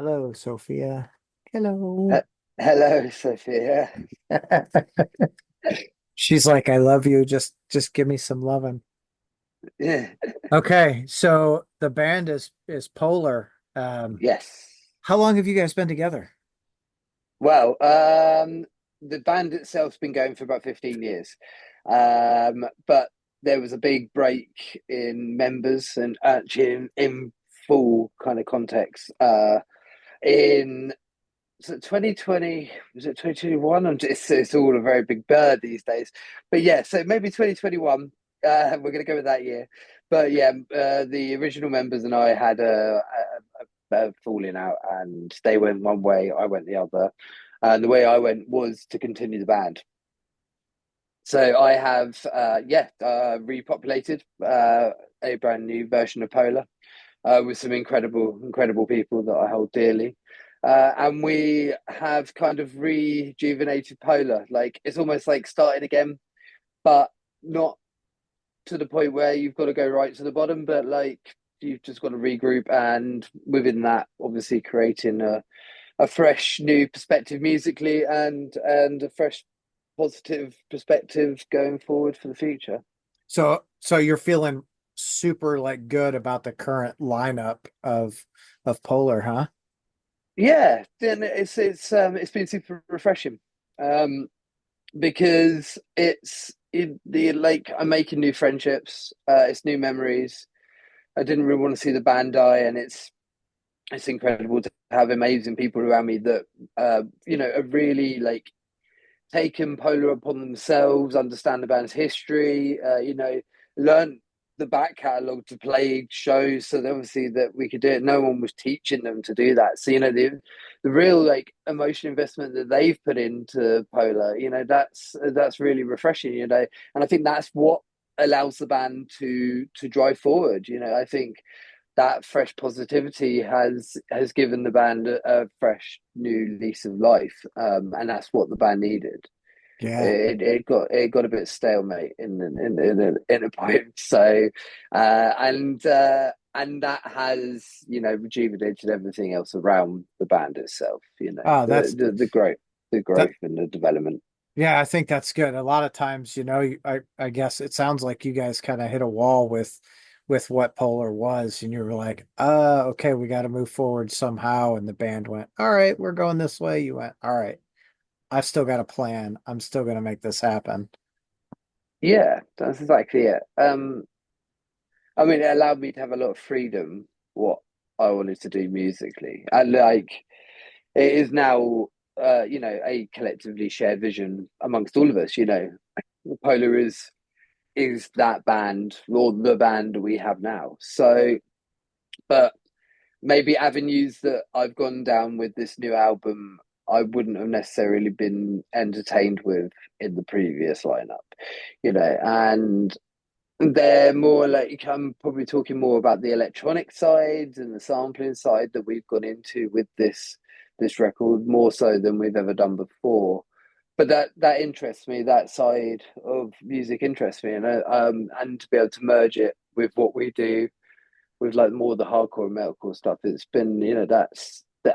Hello, Sophia. He- Hello. Hello, Sophia. She's like, I love you. Just give me some loving. Yeah. Okay, so the band is Polar. Yes. How long have you guys been together? Well, the band itself's been going for about 15 years. But there was a big break in members and actually in full kind of context. In so 2020, was it 2021? It's all a very big bird these days. But yeah, so maybe 2021. We're going to go with that year. But yeah, the original members and I had a falling out, and they went one way, I went the other. And the way I went was to continue the band. So I have, repopulated a brand new version of Polar with some incredible people that I hold dearly. And we have kind of rejuvenated Polar. Like it's almost like starting again, but not to the point where you've got to go right to the bottom, but like you've just got to regroup, and within that, obviously creating a fresh new perspective musically, and a fresh positive perspective going forward for the future. So you're feeling super like good about the current lineup of Polar, huh? Yeah, then it's been super refreshing. Um, because the like I'm making new friendships, it's new memories. I didn't really want to see the band die, and it's incredible to have amazing people around me that are really like taken Polar upon themselves, understand the band's history, learn the back catalogue to play shows, so that obviously that we could do it. No one was teaching them to do that. So, the real like emotional investment that they've put into Polar, that's really refreshing, and I think that's what allows the band to drive forward. I think that fresh positivity has given the band a fresh new lease of life, and that's what the band needed. Yeah. It got a bit stalemate in a point, so and that has rejuvenated everything else around the band itself. Oh, The growth that and the development. yeah, I think that's good. A lot of times, I guess it sounds like you guys kind of hit a wall with what Polar was, and you were like, okay, we got to move forward somehow. And the band went, all right, we're going this way. You went, all right, I've still got a plan. I'm still going to make this happen. Yeah, that's exactly it. I mean, it allowed me to have a lot of freedom what I wanted to do musically, and like it is now, a collectively shared vision amongst all of us. Polar is that band, or the band we have now. So, but maybe avenues that I've gone down with this new album, I wouldn't have necessarily been entertained with in the previous lineup, and they're more like I'm probably talking more about the electronic side and the sampling side that we've gone into with this record more so than we've ever done before. But that interests me. That side of music interests me, and to be able to merge it with what we do with like more of the hardcore and metalcore stuff, it's been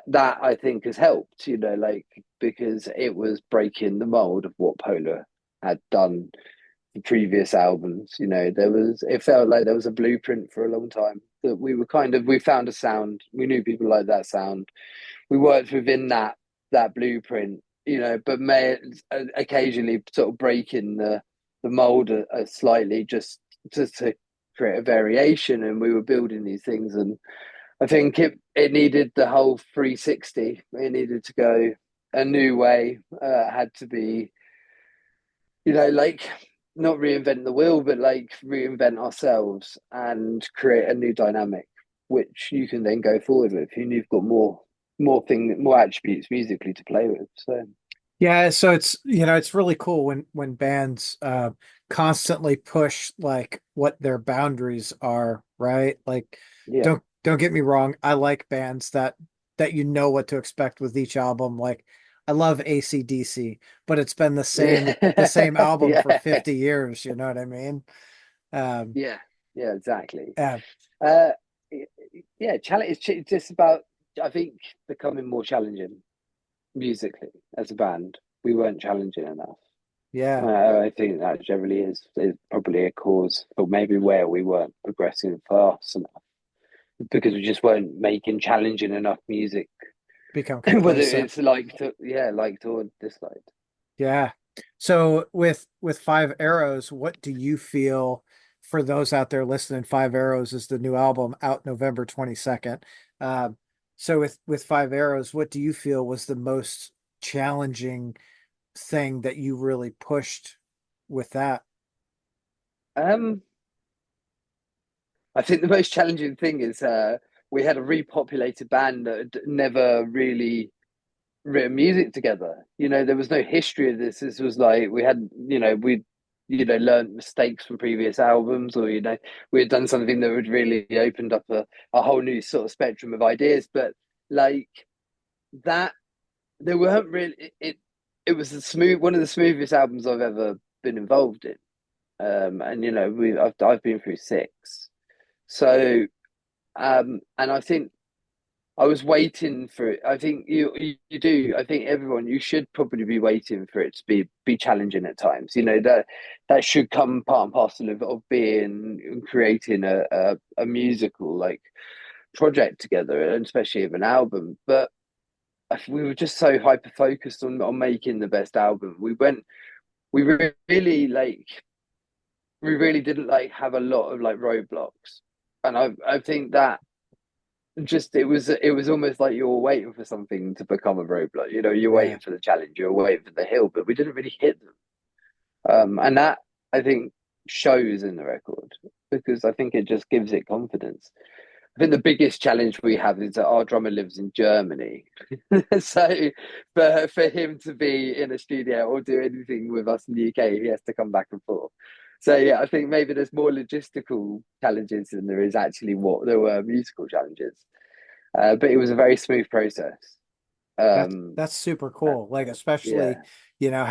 that I think has helped. Like because it was breaking the mold of what Polar had done the previous albums. It felt like there was a blueprint for a long time that we found a sound. We knew people like that sound. We worked within that blueprint, but may occasionally sort of breaking the mold slightly just to create a variation. And we were building these things, and I think it needed the whole 360. It needed to go a new way. Had to be like not reinvent the wheel, but like reinvent ourselves and create a new dynamic, which you can then go forward with. And you've got more attributes musically to play with. So Yeah, so it's really cool when bands constantly push like what their boundaries are, right? Like yeah, don't get me wrong, I like bands that you know what to expect with each album. Like I love AC/DC, but it's been the same yeah, album for yeah, 50 years, you know what I mean? Um yeah, yeah, exactly. uh, Uh, yeah, challenge. It's just about I think becoming more challenging musically as a band. We weren't challenging enough. Yeah, I think that generally is probably a cause for maybe where we weren't progressing fast enough because we just weren't making challenging enough music. become Whether complacent. it's like to yeah, liked or disliked. Yeah. So with Five Arrows, what do you feel for those out there listening? Five Arrows is the new album out November 22nd. Um, so with Five Arrows, what do you feel was the most challenging thing that you really pushed with that? Um, I think the most challenging thing is we had a repopulated band that had never really written music together. You know, there was no history of this. This was like we had, learned mistakes from previous albums, or we had done something that had really opened up a whole new sort of spectrum of ideas. But like that, there weren't really it was the smooth one of the smoothest albums I've ever been involved in. And I've been through six. So and I think I was waiting for it. I think you do. I think everyone you should probably be waiting for it to be challenging at times. You know that should come part and parcel of being and creating a musical like project together, and especially of an album. But we were just so hyper focused on making the best album. We really we really didn't like have a lot of like roadblocks, and I think that just it was almost like you were waiting for something to become a roadblock. You know, you're Yeah, waiting for the challenge, you're waiting for the hill, but we didn't really hit them. And that I think shows in the record because I think it just gives it confidence. I think the biggest challenge we have is that our drummer lives in Germany. So for him to be in a studio or do anything with us in the UK, he has to come back and forth. So yeah, I think maybe there's more logistical challenges than there is actually what there were musical challenges. But it was a very smooth process. that's Um, that's super uh, cool. Like especially, yeah,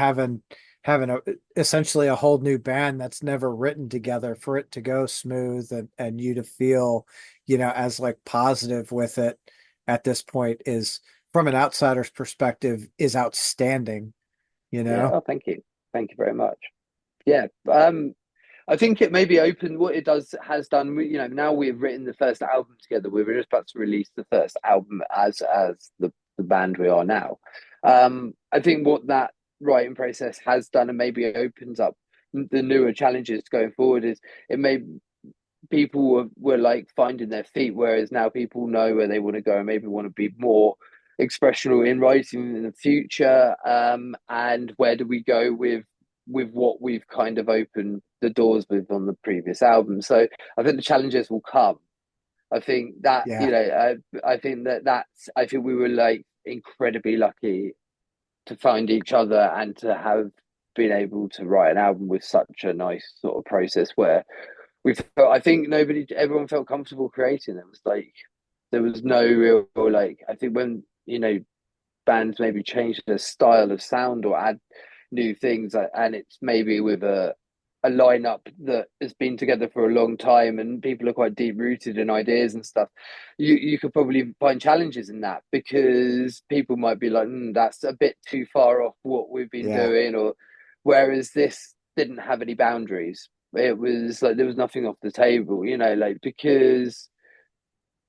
having a essentially a whole new band that's never written together for it to go smooth and you to feel, as like positive with it at this point is from an outsider's perspective is outstanding, you yeah. know? Oh, thank you very much. Yeah, I think it maybe opened what it does has done. Now we've written the first album together. We were just about to release the first album as the band we are now. I think what that writing process has done and maybe opens up the newer challenges going forward is it made people were like finding their feet, whereas now people know where they want to go and maybe want to be more expressional in writing in the future. And where do we go with what we've kind of opened the doors with on the previous album? So I think the challenges will come. I think that Yeah. I think that's I think we were like incredibly lucky to find each other and to have been able to write an album with such a nice sort of process where we felt I think everyone felt comfortable creating. It was like there was no real like I think when bands maybe change their style of sound or add new things and it's maybe with a lineup that has been together for a long time and people are quite deep rooted in ideas and stuff. You could probably find challenges in that because people might be like, that's a bit too far off what we've been Yeah. doing, or whereas this didn't have any boundaries. It was like there was nothing off the table, like because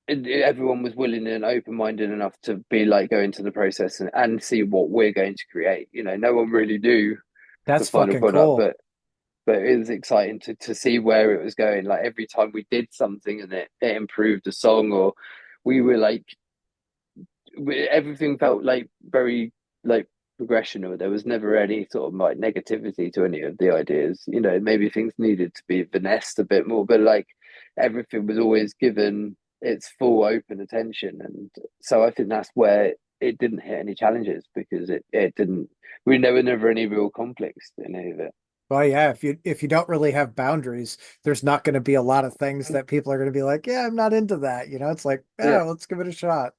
everyone was willing and open-minded enough to be like go into the process and see what we're going to create. No one really knew the That's final fucking product, cool. but it was exciting to see where it was going. Like every time we did something and it improved the song, or we were like everything felt like very like progression, or there was never any sort of like negativity to any of the ideas. Maybe things needed to be finessed a bit more, but like everything was always given its full open attention. And so I think that's where it didn't hit any challenges because it didn't there were never any real conflicts in any of it. Well, yeah, if you don't really have boundaries, there's not going to be a lot of things that people are going to be like, yeah, I'm not into that. It's like, yeah, Yeah, let's give it a shot.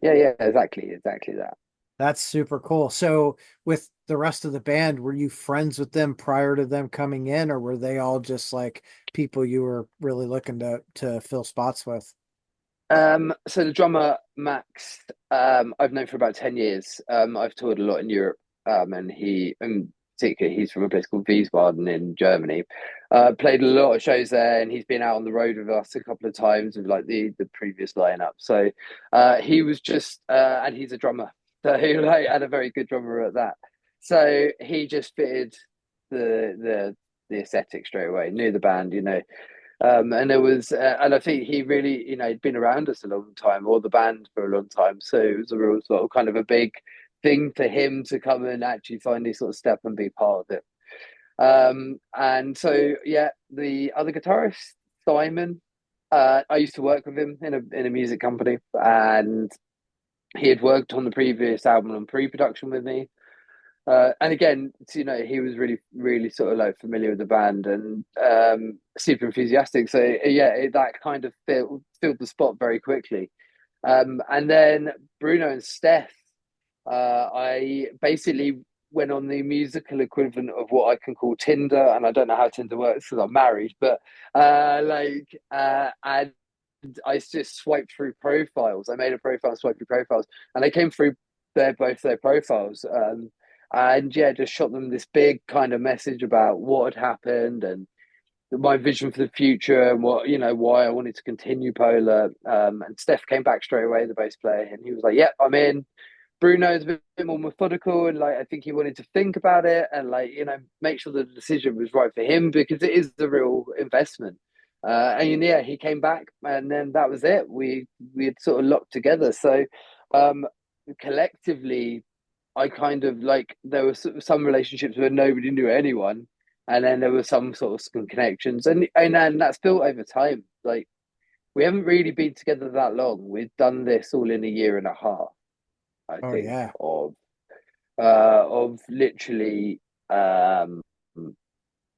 yeah, exactly that. That's super cool. So with the rest of the band, were you friends with them prior to them coming in, or were they all just like people you were really looking to fill spots with? So the drummer Max, I've known for about 10 years. I've toured a lot in Europe, and particularly he's from a place called Wiesbaden in Germany. Played a lot of shows there, and he's been out on the road with us a couple of times with like the previous lineup. So he was just, and he's a drummer, so like and a very good drummer at that. So he just fitted the the the aesthetic straight away. Knew the band, you know. And there was, and I think he really, you know, he'd been around us a long time, or the band for a long time. So it was a real sort of kind of a big thing for him to come and actually finally sort of step and be part of it. And so, yeah, the other guitarist, Simon, I used to work with him in a music company, and he had worked on the previous album on pre-production with me. And again, you know, he was really, really sort of like familiar with the band and super enthusiastic. So yeah, that kind of filled the spot very quickly. And then Bruno and Steph, I basically went on the musical equivalent of what I can call Tinder, and I don't know how Tinder works because I'm married, but and I just swiped through profiles. I made a profile, swiped through profiles, and I came through both their profiles. And yeah, just shot them this big kind of message about what had happened and my vision for the future and what, you know, why I wanted to continue Polar. And Steph came back straight away, the bass player, and he was like, "Yep, I'm in." Bruno's a bit more methodical, and like I think he wanted to think about it and like, you know, make sure the decision was right for him because it is the real investment. And yeah, he came back, and then that was it. We had sort of locked together. So um, collectively, I kind of like there were some relationships where nobody knew anyone, and then there were some sort of some connections, and that's built over time. Like we haven't really been together that long. We've done this all in a year and a half, I Oh think, yeah. of literally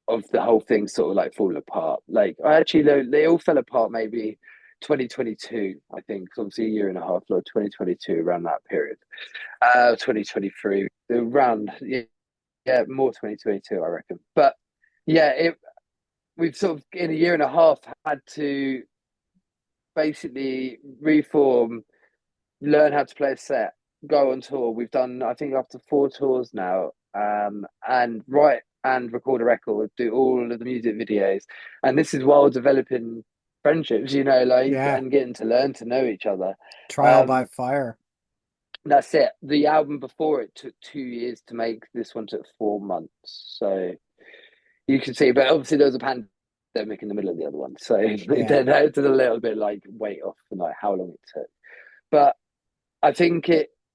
of the whole thing sort of like falling apart. Like actually, they all fell apart maybe 2022, I think. Obviously, a year and a half, like 2022, around that period. 2023, around yeah, more 2022, I reckon. But yeah, we've sort of in a year and a half had to basically reform, learn how to play a set, go on tour. We've done, I think, up to 4 tours now, and write and record a record, do all of the music videos, and this is while developing friendships, you know, like Yeah. and getting to learn to know each other. Trial by Um, fire. that's it. The album before it took 2 years to make. This one took 4 months. So you can see, but obviously there was a pandemic in the middle of the other one, so Yeah. it's a little bit like weight off and like how long it took. But I think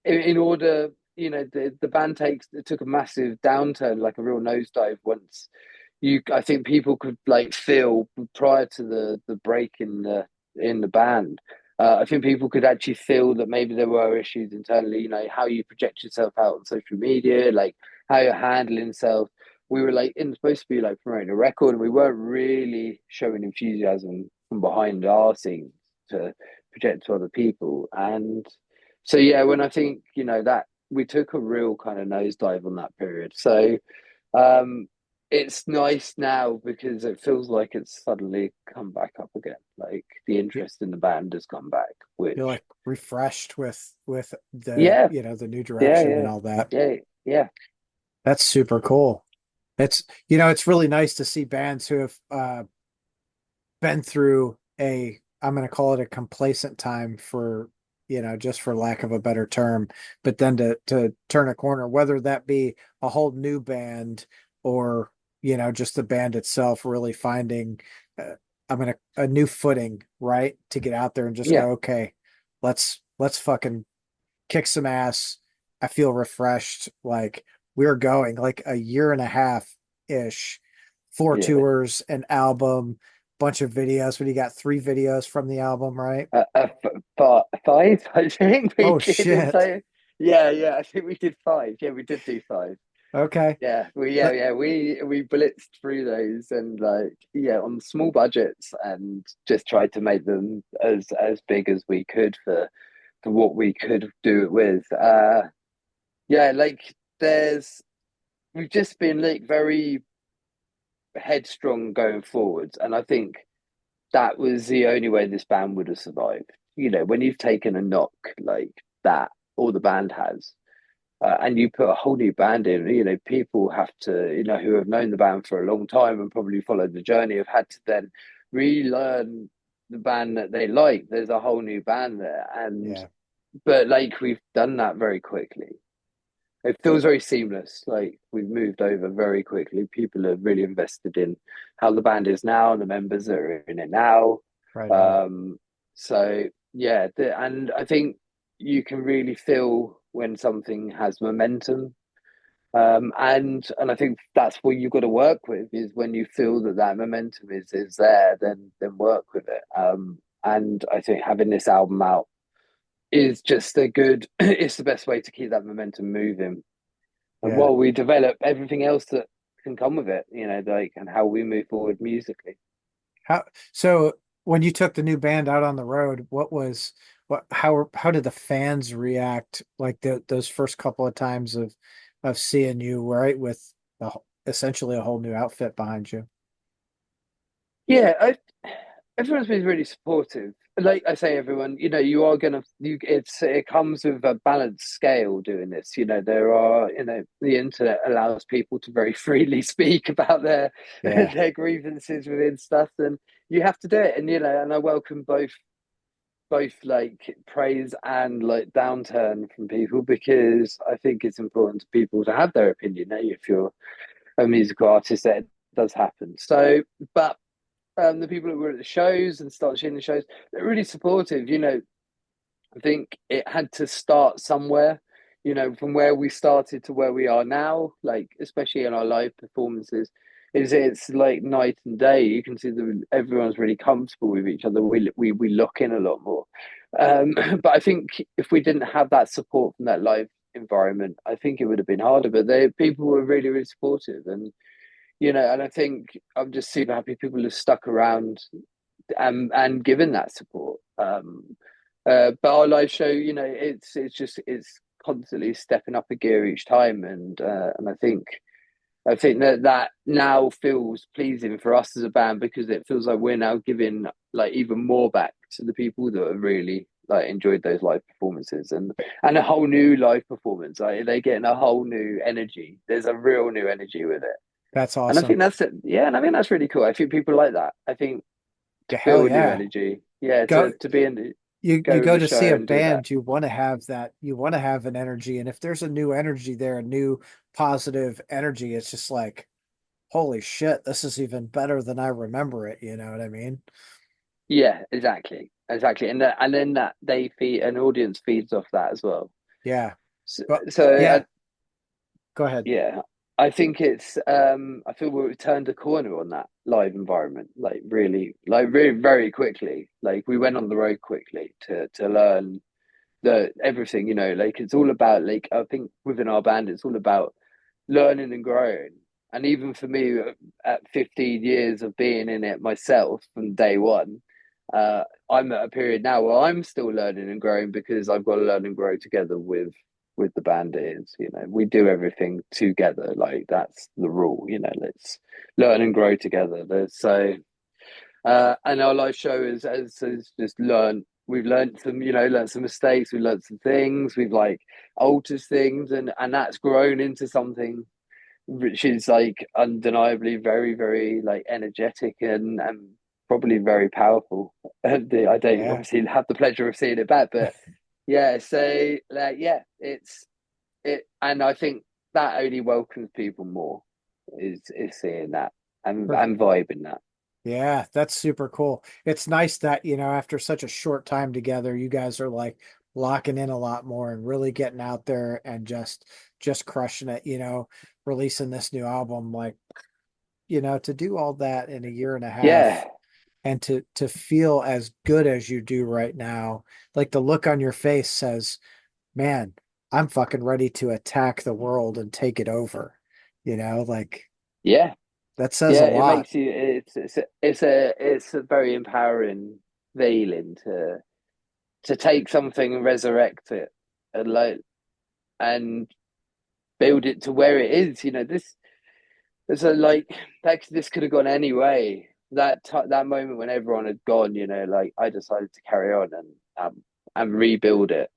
in order, you know, the band it took a massive downturn, like a real nosedive once I think people could like feel prior to the break in the band. I think people could actually feel that maybe there were issues internally. You know, how you project yourself out on social media, like how you're handling yourself. We were like supposed to be like promoting a record, and we weren't really showing enthusiasm from behind our scenes to project to other people. And so yeah, when I think, you know, that we took a real kind of nosedive on that period. So um, it's nice now because it feels like it's suddenly come back up again. Like the Y- interest in the band has come back, You're which like refreshed with the, yeah, the new yeah, direction and yeah, all that. yeah, yeah, That's super cool. It's, it's really nice to see bands who have been through I'm going to call it a complacent time for, just for lack of a better term, but then to turn a corner, whether that be a whole new band or, just the band itself really finding, uh, a new footing, right? To get out there and just yeah, go, okay, let's fucking kick some ass. I feel refreshed. Like we're going like a year and a half ish, four yeah. tours, an album, bunch of videos. What do you got? Three videos from the album, right? But five, I think we Oh did in shit. total. Yeah, yeah, I think we did five. Yeah, we did do five. Okay. Yeah, But yeah, we blitzed through those and like yeah, on small budgets and just tried to make them as big as we could for what we could do it with. Yeah, like we've just been like very headstrong going forwards, and I think that was the only way this band would have survived. when you've taken a knock like that, or the band has, and you put a whole new band in, people have to, who have known the band for a long time and probably followed the journey, have had to then relearn the band that they like. There's a whole new band there, and Yeah. but like we've done that very quickly. It feels very seamless. Like we've moved over very quickly. People are really invested in how the band is now and the members that are in it now. Right on. Um, so yeah, and I think you can really feel when something has momentum. And I think that's what you've got to work with, is when you feel that that momentum is there, then work with it. And I think having this album out is just a good. It's the best way to keep that momentum moving, and Yeah. while we develop everything else that can come with it, like, and how we move forward musically. How so when you took the new band out on the road, how did the fans react like those first couple of times of seeing you right with essentially a whole new outfit behind you? Yeah, everyone's been really supportive. Like I say, everyone, you are gonna, it comes with a balanced scale doing this. There are, the internet allows people to very freely speak about their Yeah, their grievances within stuff, and you have to do it. And I welcome both like praise and like downturn from people, because I think it's important to people to have their opinion. If you're a musical artist, that does happen. So, but the people that were at the shows and start seeing the shows, they're really supportive. I think it had to start somewhere, from where we started to where we are now, like especially in our live performances, it's like night and day. You can see that everyone's really comfortable with each other. We look in a lot more. But I think if we didn't have that support from that live environment, I think it would have been harder. But people were really, really supportive, and I think I'm just super happy people have stuck around and given that support. But our live show, it's constantly stepping up a gear each time, and I think that now feels pleasing for us as a band, because it feels like we're now giving like even more back to the people that have really like enjoyed those live performances, and a whole new live performance. Like they're getting a whole new energy. There's a real new energy with it. that's And I awesome. think that's it. Yeah, and I think that's really cool. I think people like that. I think to Yeah, hell feel new yeah. energy, yeah, Go to be in the you go with go the to see a show and do that. band, you want to have that, you want to have an energy. And if there's a new energy there, a new positive energy, it's just like, holy shit, this is even better than I remember it. You know what I mean? Yeah, exactly, and then that they feed an audience feeds off that as well. Yeah. So, But so yeah, go ahead. yeah, I think I feel we've turned a corner on that live environment, like really very quickly. Like we went on the road quickly to learn the everything, like it's all about, like, I think within our band it's all about learning and growing. And even for me, at 15 years of being in it myself from day one, I'm at a period now where I'm still learning and growing, because I've got to learn and grow together with the band. Is, we do everything together. Like that's the rule. Let's learn and grow together. And our live show is just learn. We've learned some mistakes. We've learned some things. We've like altered things, and that's grown into something which is like undeniably very, very like energetic and probably very powerful. I don't Yeah. obviously have the pleasure of seeing it back, but yeah. So like, yeah, and I think that only welcomes people more, is seeing that and vibing that. Yeah, that's super cool. It's nice that, after such a short time together, you guys are like locking in a lot more and really getting out there and just crushing it, releasing this new album like, to do all that in a year and a half Yeah, and to feel as good as you do right now. Like the look on your face says, "Man, I'm fucking ready to attack the world and take it over." Like yeah, that says a yeah. It lot. makes you. It's a very empowering feeling to take something and resurrect it, and build it to where it is. This there's a like that. This could have gone any way. That moment when everyone had gone, like I decided to carry on, and rebuild it.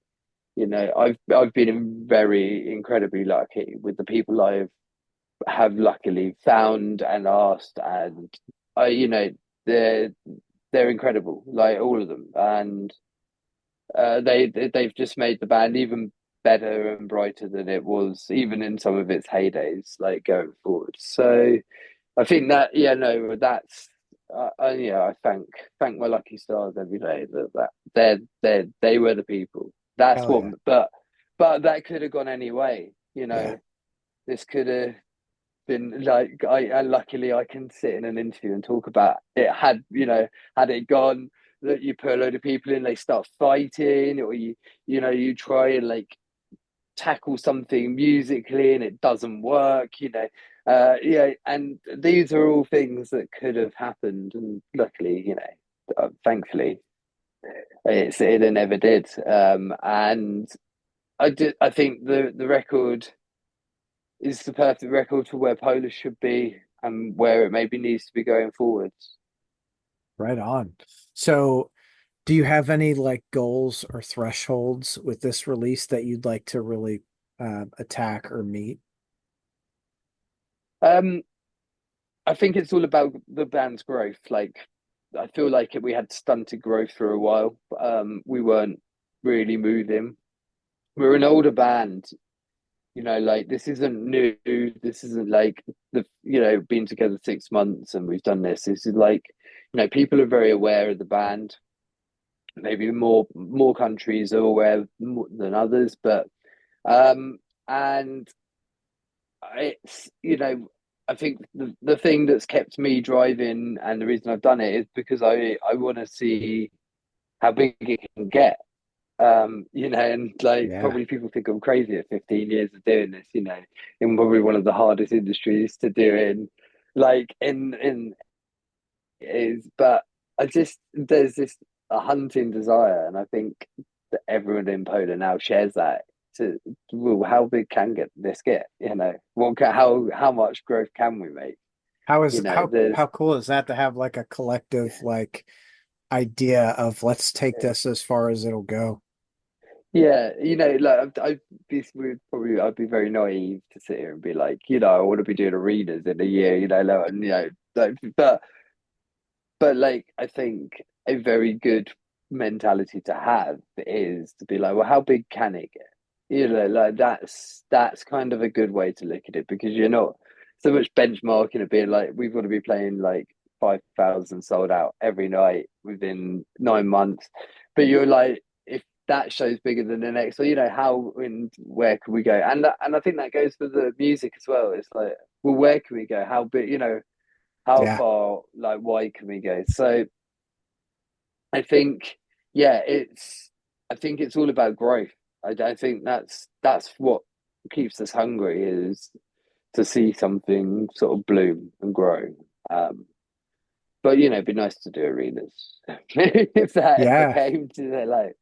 I've been very incredibly lucky with the people I've have luckily found and asked, and they're they're incredible, like all of them, and they've just made the band even better and brighter than it was even in some of its heydays, like going forward. So I think that no, that's I thank my lucky stars every day that they were the people. That's Hell what, yeah. but that could have gone any way. Yeah. This could have been like and luckily I can sit in an interview and talk about it. Had it gone that you put a load of people in, they start fighting, or you try and like tackle something musically and it doesn't work. And these are all things that could have happened, and luckily, thankfully, it never did. And I think the record is the perfect record for where Polish should be and where it maybe needs to be going forwards. Right on. So, do you have any like goals or thresholds with this release that you'd like to really attack or meet? Um, I think it's all about the band's growth. Like, I feel like we had stunted growth for a while. We weren't really moving. We're an older band, like this isn't new. This isn't like been together 6 months and we've done this. This is like, people are very aware of the band. Maybe more countries are aware more than others, but um, and it's I think the thing that's kept me driving and the reason I've done it is because I want to see how big it can get. And like Yeah. probably people think I'm crazy at 15 years of doing this, in probably one of the hardest industries to do in, like in is, but I just there's this a hunting desire, and I think that everyone in Poland now shares that. To well, how big can get this get? How much growth can we make? How You is know, there's how cool is that to have like a collective like idea of let's take this as far as it'll go? yeah, like this would probably I'd be very naive to sit here and be like, I want to be doing arenas in a year, like, and like, but like I think a very good mentality to have is to be like, well, how big can it get? Like that's kind of a good way to look at it, because you're not so much benchmarking of being like, we've got to be playing like 5,000 sold out every night within 9 months. But you're like, if that show's bigger than the next, so how and where can we go? And I think that goes for the music as well. It's like, well, where can we go? How big, how Yeah. far, like wide can we go? So I think, yeah, I think it's all about growth. I think that's what keeps us hungry, is to see something sort of bloom and grow. Um, but it'd be nice to do arenas if that ever Yeah. came to their life.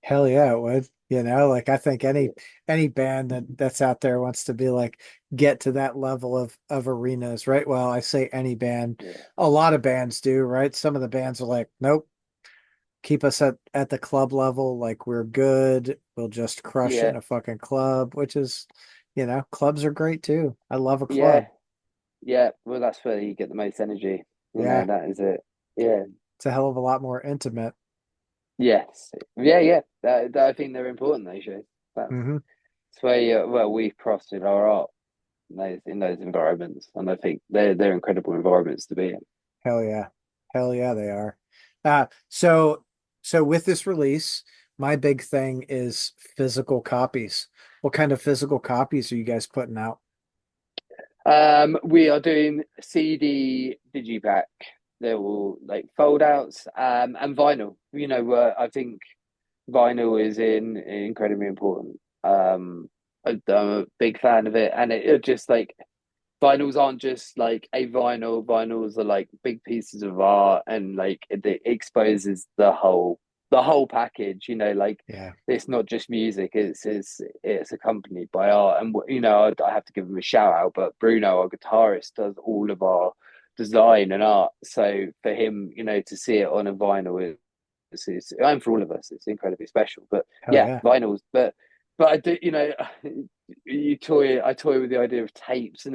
Hell yeah, it would. Like I think any band that's out there wants to be like get to that level of arenas, right? Well, I say any band. Yeah, A lot of bands do, right? Some of the bands are like, nope, keep us at the club level, like we're good. We'll just crush it yeah, in a fucking club, which is, clubs are great too. I love a yeah, club. yeah. Well, that's where you get the most energy. Yeah, That is it. Yeah. it's a hell of a lot more intimate. Yes. Yeah. Yeah. I think they're important. Those shows. That's Hmm. it's where we've prospered our art in those environments, and I think they're incredible environments to be in. Hell yeah. Hell yeah, they are. So with this release, my big thing is physical copies. What kind of physical copies are you guys putting out? We are doing CD digipack. They're all like fold outs, and vinyl. I think vinyl is incredibly important. I'm a big fan of it, and it just like vinyls aren't just like a vinyl. Vinyls are like big pieces of art, and like it exposes the whole package. Like Yeah. it's not just music. It's accompanied by art, and I have to give him a shout out. But Bruno, our guitarist, does all of our design and art. So for him, to see it on a vinyl and for all of us, it's incredibly special. But Hell yeah, yeah. vinyls. But I do, I toy with the idea of tapes,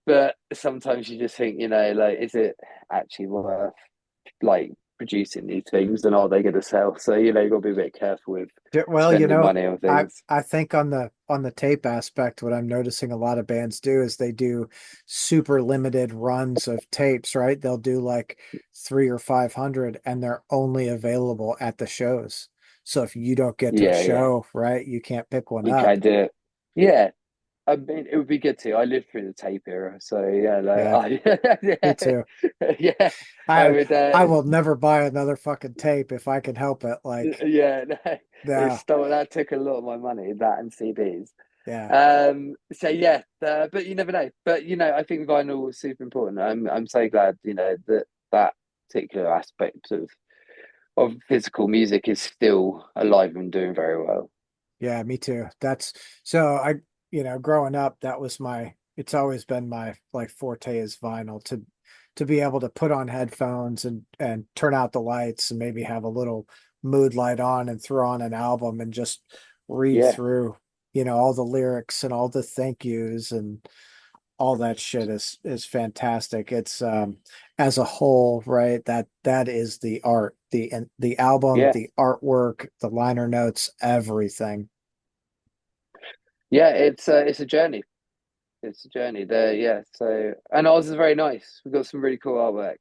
but sometimes you just think, like, is it actually worth like producing these things, and are they going to sell? So you got to be a bit careful with Well, spending money on I things. I think on the tape aspect, what I'm noticing a lot of bands do is they do super limited runs of tapes, right? They'll do like 3 or 500 and they're only available at the shows. So if you don't get to a Yeah, yeah, show, right, you can't pick one you up. can do it. Yeah, I mean, it would be good to. I lived through the tape era, so yeah, Yeah, like me yeah, too. yeah. I I would, I will never buy another fucking tape if I can help it. Like, yeah, no, no, that took a lot of my money, that and CDs. yeah, So yeah, but you never know. But I think vinyl was super important. I'm so glad, that particular aspect of physical music is still alive and doing very well. yeah, me too. That's so growing up, that was it's always been my like forte is vinyl to be able to put on headphones and turn out the lights and maybe have a little mood light on and throw on an album and just read Yeah, through, all the lyrics and all the thank yous and all that shit is fantastic. It's as a whole, right? That is the art, the album, yeah, the artwork, the liner notes, everything. yeah. It's a journey. It's a journey there. Yeah. So and ours is very nice. We've got some really cool artwork.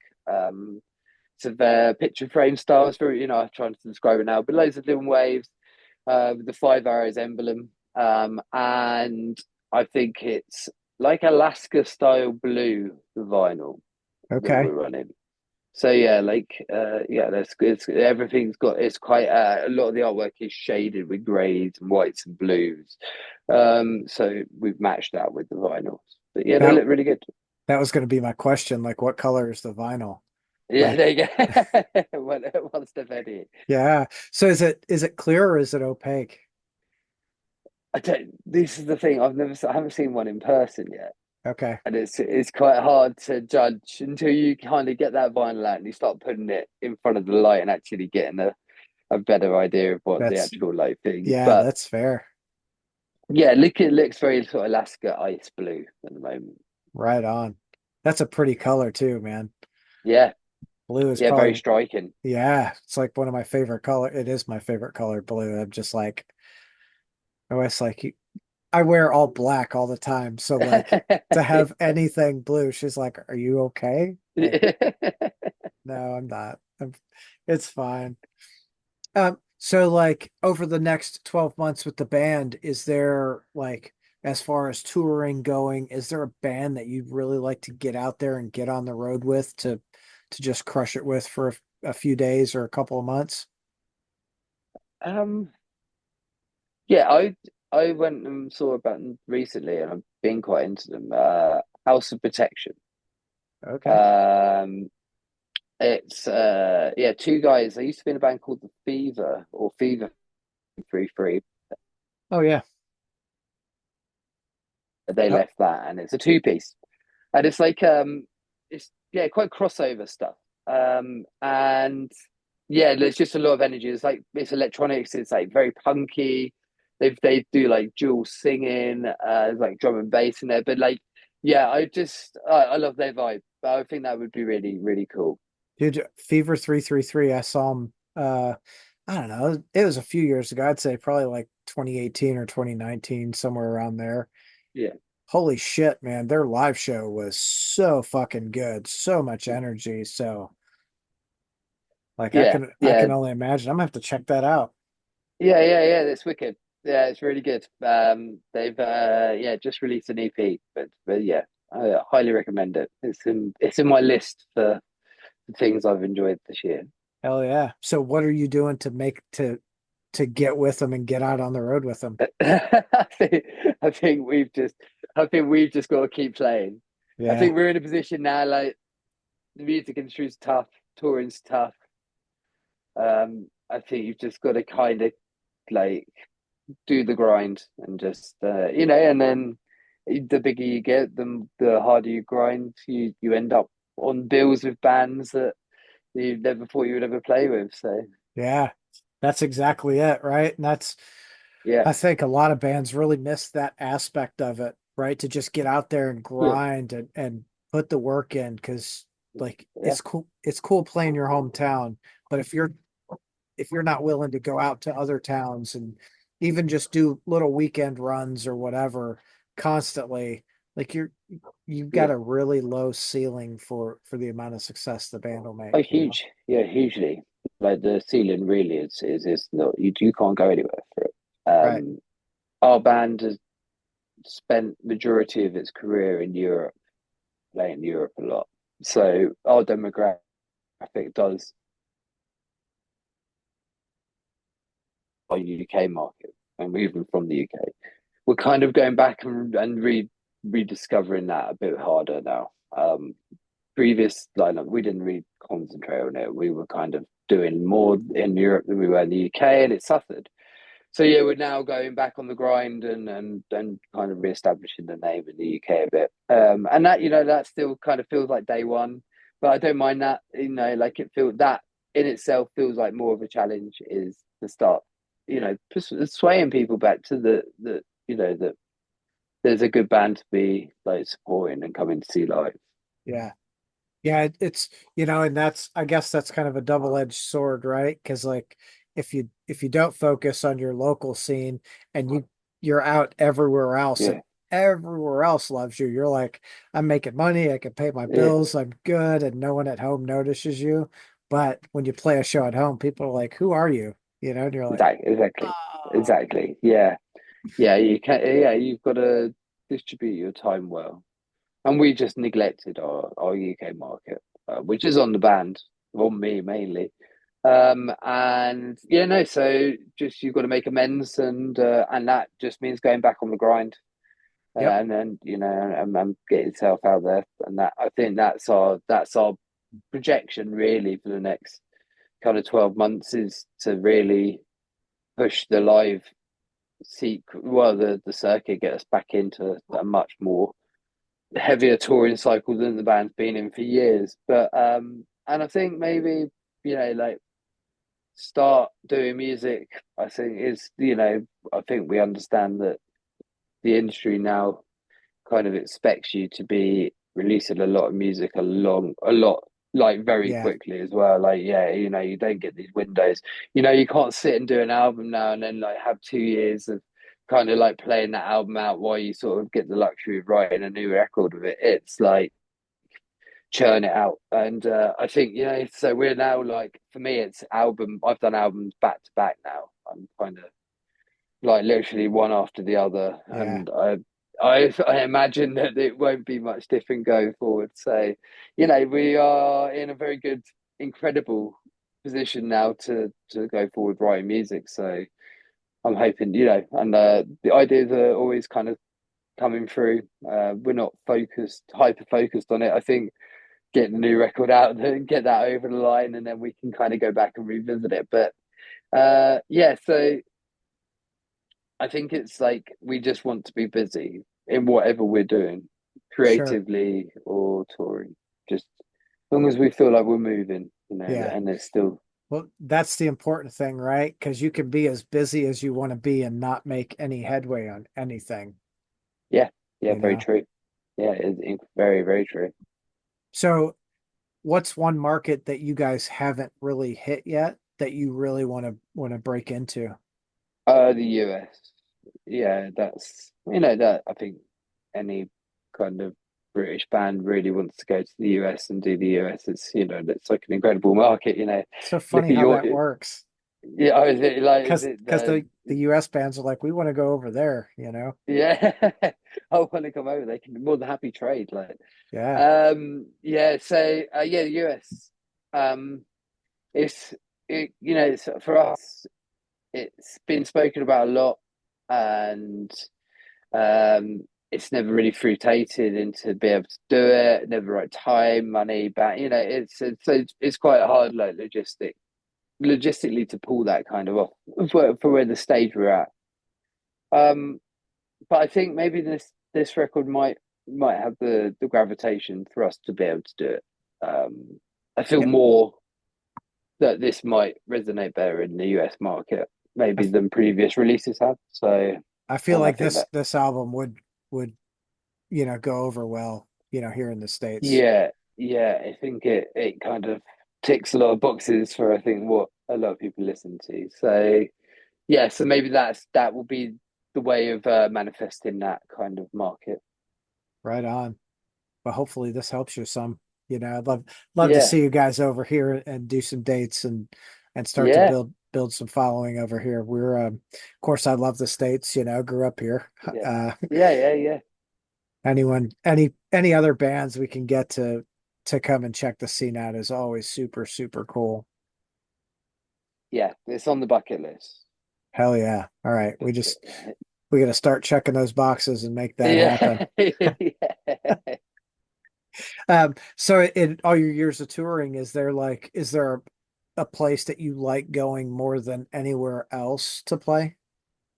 It's a picture frame style. It's very, I'm trying to describe it now, but loads of different waves. With the five arrows emblem. And I think it's like Alaska style blue vinyl that Okay. we're running. So yeah, like yeah, that's good. It's quite a lot of the artwork is shaded with greys and whites and blues. So we've matched that with the vinyls. But yeah, they That look really good. that was going to be my question. Like, what color is the vinyl? Yeah, Like, there you go. One step ahead of you. yeah. So is it clear or is it opaque? I don't. This is the thing. I haven't seen one in person yet. Okay. And it's quite hard to judge until you kind of get that vinyl out and you start putting it in front of the light and actually getting a better idea of what the That's actual light thing. yeah, But that's fair. yeah, it looks very sort of Alaska ice blue at the moment. Right on. That's a pretty color too, man. Yeah, Blue is yeah, very probably striking. yeah, it's like one of my favorite color. It is my favorite color, blue. I'm just like I always like I wear all black all the time. So like to have anything blue, she's like, "Are you okay?" Like, no, I'm not. It's fine. So like over the next 12 months with the band, is there like as far as touring going, is there a band that you'd really like to get out there and get on the road with to just crush it with for a few days or a couple of months? um, yeah, I went and saw about them recently, and I've been quite into them. House of Protection. Okay. Um, it's yeah, two guys. I used to be in a band called the Fever or Fever 33. Oh yeah. They Oh, left that, and it's a two piece, and it's like it's yeah, quite crossover stuff. And yeah, there's just a lot of energy. It's like it's electronics. It's like very punky. They do like dual singing, like drum and bass in there. But like, yeah, I love their vibe. I think that would be really really cool. dude, Fever 333, I saw him I don't know. It was a few years ago. I'd say probably like 2018 or 2019, somewhere around there. Yeah, Holy shit, man. Their live show was so fucking good. So much energy. So like I yeah, can I yeah. can only imagine. I'm gonna have to check that out. Yeah. That's wicked. Yeah, it's really good. They've yeah just released an EP, but yeah, I highly recommend it. It's in my list for the things I've enjoyed this year. Hell yeah. So what are you doing to get with them and get out on the road with them? I think I think we've just got to keep playing. I Yeah. think we're in a position now like the music industry's tough, touring's tough. I think you've just got to kind of like do the grind and just and then the bigger you get, the harder you grind. You end up on bills with bands that you never thought you would ever play with. So Yeah, that's exactly it, right? And that's, Yeah, I think a lot of bands really miss that aspect of it, right? To just get out there and yeah, grind and put the work in because like yeah. it's cool playing your hometown, but if you're not willing to go out to other towns and even just do little weekend runs or whatever constantly, like you've got Yeah. a really low ceiling for the amount of success the band will make, Oh, you know? huge. Yeah, hugely. Like the ceiling really is not you can't go anywhere for it. Right. Our band has spent majority of its career in Europe, playing Europe a lot. So our demographic does our UK market, and we're even from the UK. We're kind of going back and rediscovering that a bit harder now. Previous lineup, we didn't really concentrate on it. We were kind of doing more in Europe than we were in the UK, and it suffered. So yeah, we're now going back on the grind and kind of reestablishing the name in the UK a bit. And that that still kind of feels like day one, but I don't mind that. Like it feels that in itself feels like more of a challenge is to start, swaying people back to the that there's a good band to be like supporting and coming to see live. Yeah. Yeah, it's and that's I guess that's kind of a double-edged sword, right? Because like if you don't focus on your local scene and you're out everywhere else and Yeah, everywhere else loves you, you're like, I'm making money, I can pay my yeah, bills, I'm good, and no one at home notices you. But when you play a show at home, people are like, who are you? And you're like, exactly, oh, exactly. Yeah, yeah. You can. Yeah, you've got to distribute your time well. And we just neglected our UK market, which is on the band, on me mainly. And yeah, no, so just you've got to make amends, and that just means going back on the grind, yep, and then and get yourself out there, and that I think that's our projection really for the next kind of 12 months is to really push the live well the circuit, get us back into a much more heavier touring cycle than the band's been in for years. But and I think maybe like start doing music. I think is I think we understand that the industry now kind of expects you to be releasing a lot of music a lot like very yeah, quickly as well. Like yeah, you don't get these windows. You can't sit and do an album now and then like have 2 years of kind of like playing that album out while you sort of get the luxury of writing a new record of it. It's like churn it out. And I think, so we're now like, for me, I've done albums back to back now. I'm kind of like literally one after the other. yeah, And I imagine that it won't be much different going forward. So, we are in a very good, incredible position now to go forward writing music. So I'm hoping, and the ideas are always kind of coming through. We're not hyper focused on it. I think get the new record out and get that over the line, and then we can kind of go back and revisit it. But yeah, so I think it's like we just want to be busy in whatever we're doing, sure, creatively or touring. Just as long as we feel like we're moving, yeah. and it's still Well, that's the important thing, right? Because you can be as busy as you want to be and not make any headway on anything, yeah, yeah, you very know? true. Yeah, it's very very true. So, what's one market that you guys haven't really hit yet that you really want to break into? The US. Yeah, that's that I think any kind of British band really wants to go to the US and do the US. It's like an incredible market. So Look funny at how your that works. yeah. Oh, is it like is it Because the US bands are like, we want to go over there. yeah? I want to come over. They can be more than happy trade. Like Yeah, yeah. So yeah, the US. Um, it's it's for us. It's been spoken about a lot, and it's never really fruitated into be able to do it. Never right time, money, but it's quite hard, like logistically to pull that kind of off for where the stage we're at. Um, but I think maybe this record might have the gravitation for us to be able to do it. I feel yeah, more. that this might resonate better in the US market, I, maybe than previous releases have. So, I feel and I like think this that, this album would go over well, here in the States. yeah, yeah, I think it kind of ticks a lot of boxes for I think what a lot of people listen to. So yeah, so maybe that will be the way of manifesting that kind of market. Right on. But hopefully this helps you some. I'd love to Yeah, see you guys over here and do some dates and start to yeah, build some following over here. Of course, I love the States. Grew up here. yeah, Uh, yeah, yeah, yeah, any other bands we can get to come and check the scene out is always super super cool. yeah. It's on the bucket list. Hell yeah! All right, we got to start checking those boxes and make that happen. Yeah, yeah. So in all your years of touring, is there a place that you like going more than anywhere else to play?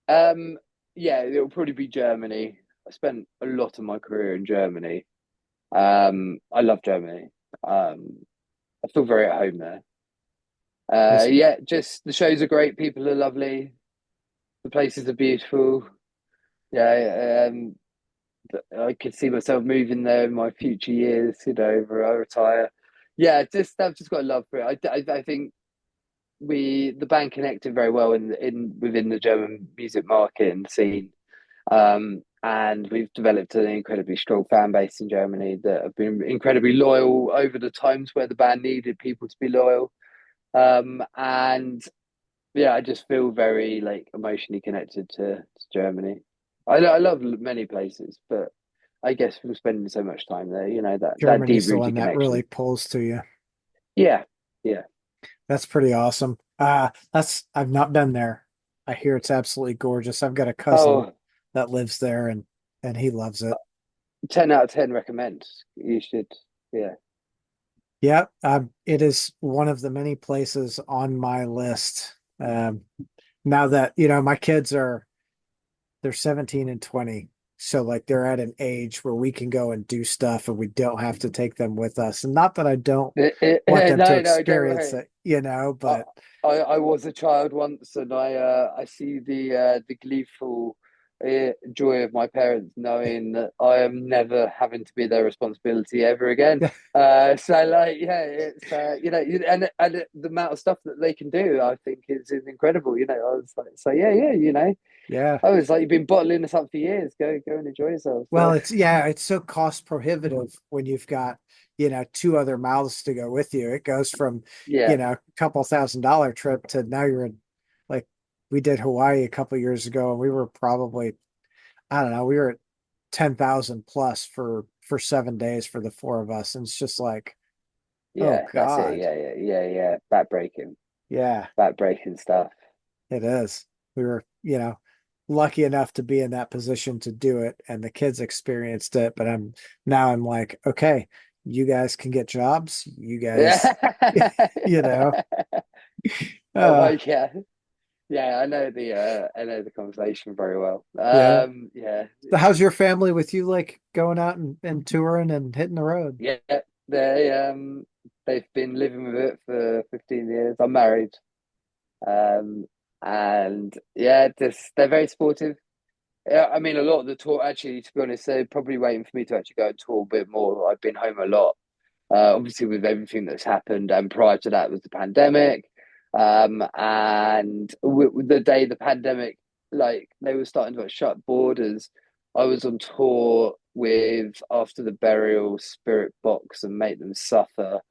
Um, yeah, it'll probably be Germany. I spent a lot of my career in Germany. I love Germany. I feel very at home there. This Yeah, just the shows are great. People are lovely. The places are beautiful. Yeah, I could see myself moving there in my future years. Over I retire. Yeah, just I've just got a love for it. I think the band connected very well in within the German music market and scene. And we've developed an incredibly strong fan base in Germany that have been incredibly loyal over the times where the band needed people to be loyal. And yeah, I just feel very like emotionally connected to Germany. I love many places, but I guess from spending so much time there, that deep Germany's the one rooted that really connection. pulls to you. Yeah, yeah. That's pretty awesome. That's I've not been there. I hear it's absolutely gorgeous. I've got a cousin Oh, that lives there and he loves it. 10 out of 10 recommend. You should, yeah. Yeah, it is one of the many places on my list. Now that, my kids they're 17 and 20. So like they're at an age where we can go and do stuff and we don't have to take them with us. And not that I don't want them to No, no, don't experience worry. it, I, but I was a child once, and I see the gleeful joy of my parents knowing that I am never having to be their responsibility ever again. So like, yeah, it's and the amount of stuff that they can do, I think, is incredible. I was like, so yeah, yeah, yeah. I was like, you've been bottling this up for years. Go and enjoy yourself. Well, it's so cost prohibitive when you've got, two other mouths to go with you. It goes from, Yeah, a couple $1,000 trip to now you're in like we did Hawaii a couple years ago and we were probably, I don't know, we were at 10,000 plus for 7 days for the four of us. And it's just like, oh yeah, that's it. God. Yeah, yeah, yeah, yeah. Yeah, Back breaking stuff. it is. We were, lucky enough to be in that position to do it and the kids experienced it, but I'm like, okay, you guys can get jobs. You guys, Yeah. you know, Oh uh, my yeah. Yeah, I know the conversation very well. yeah. Yeah. So how's your family with you like going out and touring and hitting the road? Yeah. They they've been living with it for 15 years. I'm married. Um and yeah, just they're very supportive. Yeah, I mean a lot of the tour actually, to be honest, they're probably waiting for me to actually go and tour a bit more. I've been home a lot. Obviously with everything that's happened, and prior to that was the pandemic. And the day the pandemic, like they were starting to like, shut borders, I was on tour with After the Burial, Spirit Box, and Make Them Suffer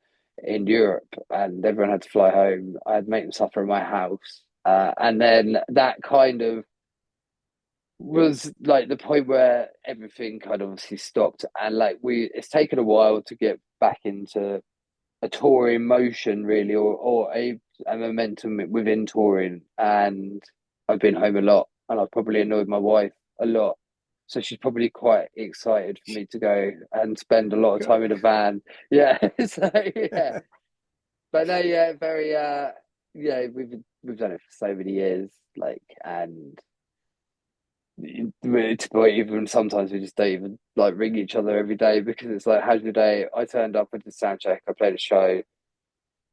in Europe, and everyone had to fly home. I had Make Them Suffer in my house, and then that kind of was like the point where everything kind of obviously stopped, and like it's taken a while to get back into a touring motion really, or a momentum within touring. And I've been home a lot, and I've probably annoyed my wife a lot, so she's probably quite excited for me to go and spend a lot of time in a van. Yeah. So yeah, but no, yeah, very yeah, we've done it for so many years, like, and to the point even sometimes we just don't even like ring each other every day, because it's like, how's your day? I turned up, with the sound check, I played a show,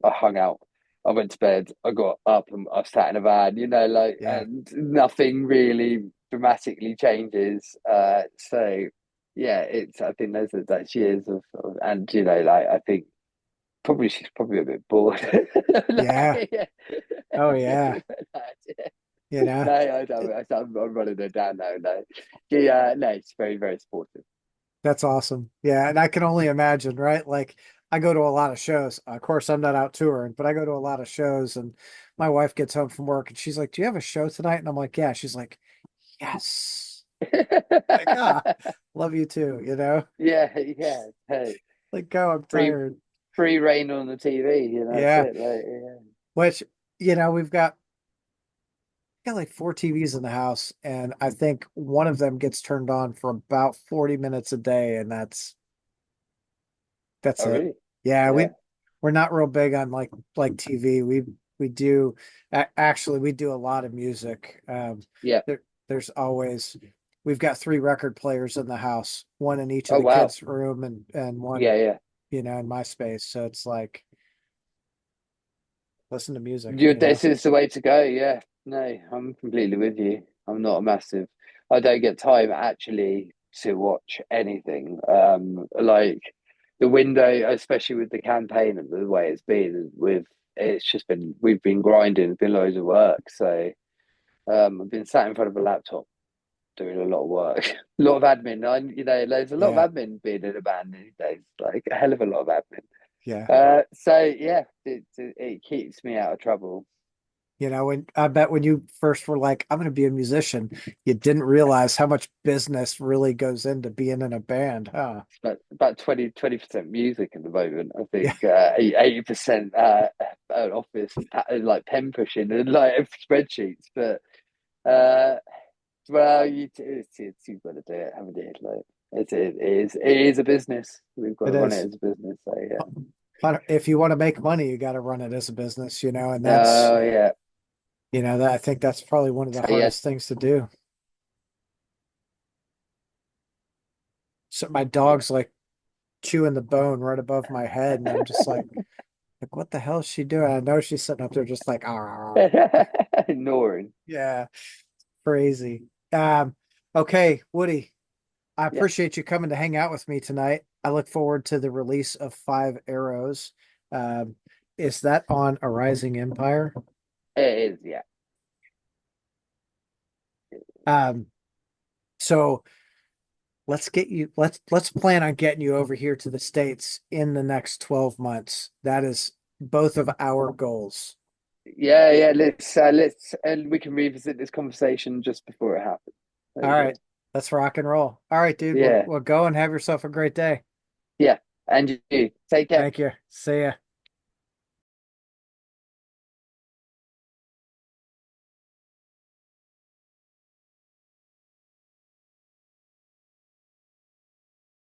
I hung out. I went to bed, I got up and I sat in a van, like, Yeah. and nothing really dramatically changes. So yeah, I think that's years and like, I think probably she's probably a bit bored. Yeah. Like, yeah. Oh yeah. You know, No, I don't. it, I'm running her down now. No, no, it's very, very supportive. that's awesome. Yeah. And I can only imagine, right? Like I go to a lot of shows. Of course, I'm not out touring, but I go to a lot of shows and my wife gets home from work and she's like, "Do you have a show tonight?" And I'm like, "Yeah." She's like, "Yes." Like, ah, love you too, you know? Yeah, yeah. Hey, Like, go, I'm free, tired. free reign on the TV. That's Yeah. it. Like, yeah. Which, we've got like four TVs in the house, and I think one of them gets turned on for about 40 minutes a day, and that's Oh, it. really? Yeah, Yeah, we're not real big on like TV. We do actually we do a lot of music. yeah. There's always we've got three record players in the house, one in each of Oh, the wow. kids' room and one, Yeah, yeah. in my space. So it's like listen to music, This is the way to go. Yeah. No, I'm completely with you. I'm not a massive. I don't get time actually to watch anything. Like the window, especially with the campaign and the way it's been. It's just been we've been grinding. It's been loads of work. So I've been sat in front of a laptop doing a lot of work, a lot of admin. There's a lot Yeah, of admin being in a band these days. Like a hell of a lot of admin. yeah. So yeah, it keeps me out of trouble. When I bet when you first were like, I'm going to be a musician, you didn't realize how much business really goes into being in a band, huh? About 20% music at the moment. I Yeah, think 80% office like pen pushing and like spreadsheets. But uh, well, you've got to do it, haven't you? Like it is a business. We've got it to run it is. as a business. So yeah. If you want to make money, you got to run it as a business, and Oh yeah. that I think that's probably one of the So yeah. hardest things to do. So my Yeah. dog's like chewing the bone right above my head, and I'm just like, what the hell is she doing? I know she's sitting up there just like, ah, Ignoring. yeah, crazy. Okay, Woody. I Yeah, appreciate you coming to hang out with me tonight. I look forward to the release of Five Arrows. Um, is that on A Rising Empire? it is. Yeah. Um, so let's plan on getting you over here to the States in the next 12 months. That is both of our goals. Yeah, yeah. Let's and we can revisit this conversation just before it happens. All Maybe. right, let's rock and roll. All right, dude. We'll Yeah, we'll go and have yourself a great day. yeah. And you take care. Thank you. See ya.